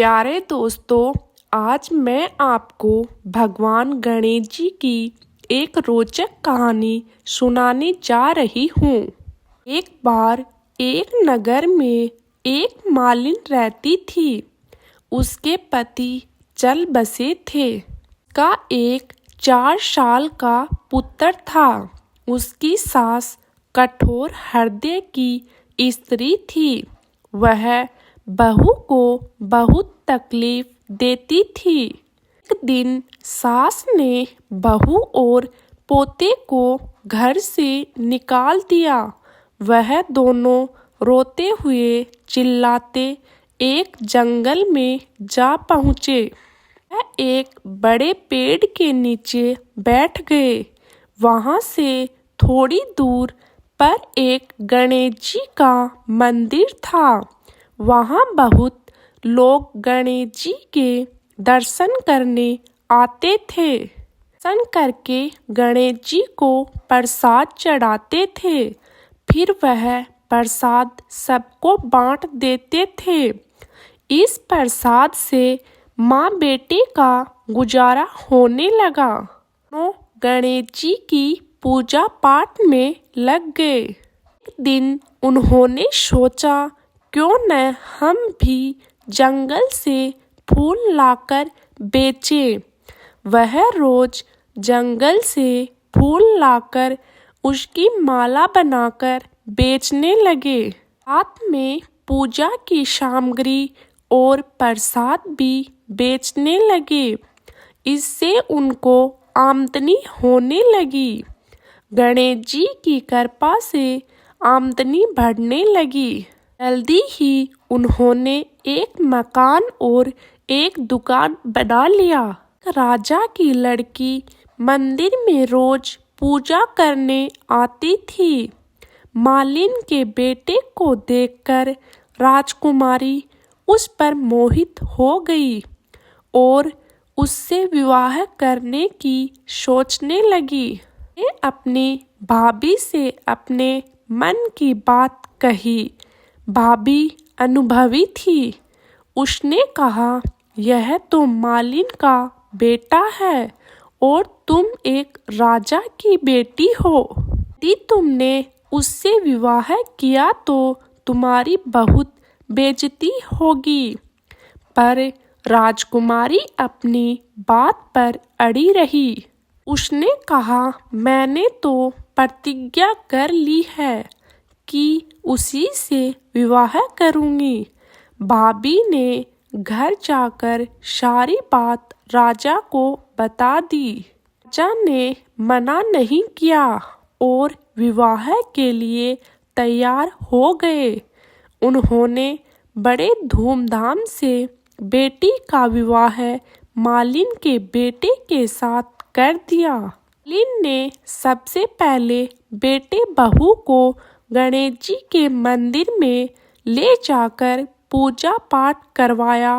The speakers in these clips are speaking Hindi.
प्यारे दोस्तों, आज मैं आपको भगवान गणेश जी की एक रोचक कहानी सुनाने जा रही हूँ। एक बार एक नगर में एक मालिन रहती थी। उसके पति चल बसे थे। का एक 4 साल का पुत्र था। उसकी सास कठोर हृदय की स्त्री थी। वह बहू को बहुत तकलीफ देती थी। एक दिन सास ने बहू और पोते को घर से निकाल दिया। वह दोनों रोते हुए चिल्लाते एक जंगल में जा पहुँचे। वह एक बड़े पेड़ के नीचे बैठ गए। वहाँ से थोड़ी दूर पर एक गणेश जी का मंदिर था। वहाँ बहुत लोग गणेश जी के दर्शन करने आते थे। दर्शन करके गणेश जी को प्रसाद चढ़ाते थे। फिर वह प्रसाद सबको बांट देते थे। इस प्रसाद से माँ बेटे का गुजारा होने लगा। दोनों गणेश जी की पूजा पाठ में लग गए। एक दिन उन्होंने सोचा, क्यों न हम भी जंगल से फूल लाकर बेचें। वह रोज जंगल से फूल लाकर उसकी माला बनाकर बेचने लगे। साथ में पूजा की सामग्री और प्रसाद भी बेचने लगे। इससे उनको आमदनी होने लगी। गणेश जी की कृपा से आमदनी बढ़ने लगी। जल्दी ही उन्होंने एक मकान और एक दुकान बना लिया। राजा की लड़की मंदिर में रोज पूजा करने आती थी। मालिन के बेटे को देखकर राजकुमारी उस पर मोहित हो गई और उससे विवाह करने की सोचने लगी। ने अपनी भाभी से अपने मन की बात कही। भाभी अनुभवी थी। उसने कहा, यह तो मालिन का बेटा है और तुम एक राजा की बेटी हो। यदि तुमने उससे विवाह किया तो तुम्हारी बहुत बेइज्जती होगी। पर राजकुमारी अपनी बात पर अड़ी रही। उसने कहा, मैंने तो प्रतिज्ञा कर ली है कि उसी से विवाह करूंगी। भाभी ने घर जाकर सारी बात राजा को बता दी। राजा ने मना नहीं किया और विवाह के लिए तैयार हो गए। उन्होंने बड़े धूमधाम से बेटी का विवाह मालिन के बेटे के साथ कर दिया। मालिन ने सबसे पहले बेटे बहू को गणेश जी के मंदिर में ले जाकर पूजा पाठ करवाया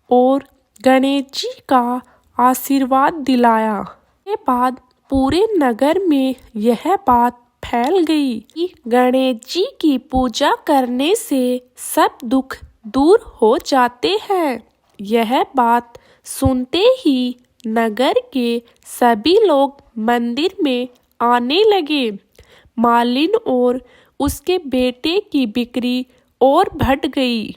और गणेश जी का आशीर्वाद दिलाया। इसके बाद पूरे नगर में यह बात फैल गई कि गणेश जी की पूजा करने से सब दुख दूर हो जाते हैं। यह बात सुनते ही नगर के सभी लोग मंदिर में आने लगे। मालिन और उसके बेटे की बिक्री और बढ़ गई।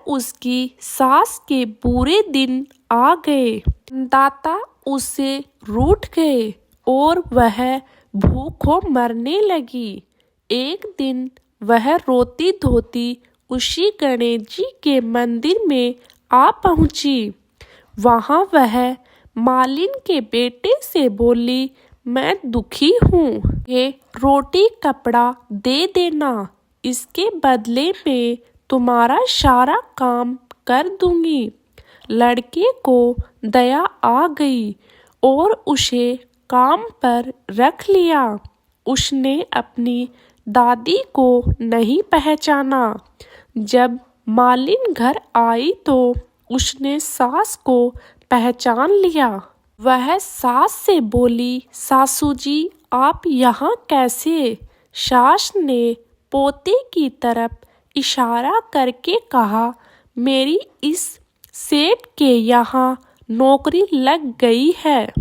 उसकी सास के बुरे दिन आ गए। दाता उससे रूठ गए और वह भूखों मरने लगी। एक दिन वह रोती धोती उसी गणेश जी के मंदिर में आ पहुंची। वहां वह मालिन के बेटे से बोली, मैं दुखी हूँ। ये रोटी कपड़ा दे देना। इसके बदले में तुम्हारा सारा काम कर दूंगी। लड़के को दया आ गई और उसे काम पर रख लिया। उसने अपनी दादी को नहीं पहचाना। जब मालिन घर आई तो उसने सास को पहचान लिया। वह सास से बोली, सासू जी आप यहाँ कैसे? सास ने पोते की तरफ इशारा करके कहा, मेरी इस सेठ के यहाँ नौकरी लग गई है।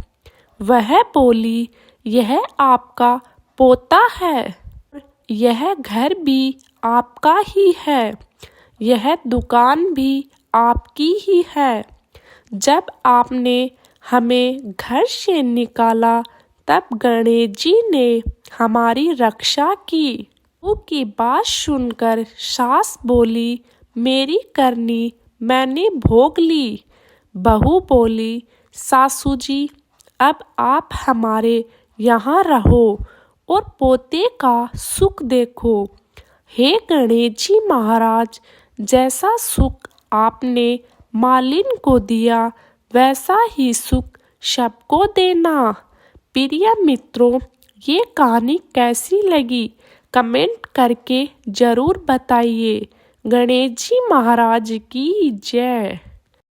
वह बोली, यह आपका पोता है। यह घर भी आपका ही है। यह दुकान भी आपकी ही है। जब आपने हमें घर से निकाला तब गणेश जी ने हमारी रक्षा की। बहू की बात सुनकर सास बोली, मेरी करनी मैंने भोग ली। बहू बोली, सासू जी अब आप हमारे यहाँ रहो और पोते का सुख देखो। हे गणेश जी महाराज, जैसा सुख आपने मालिन को दिया वैसा ही सुख सबको देना। प्रिय मित्रों, ये कहानी कैसी लगी कमेंट करके ज़रूर बताइए। गणेश जी महाराज की जय।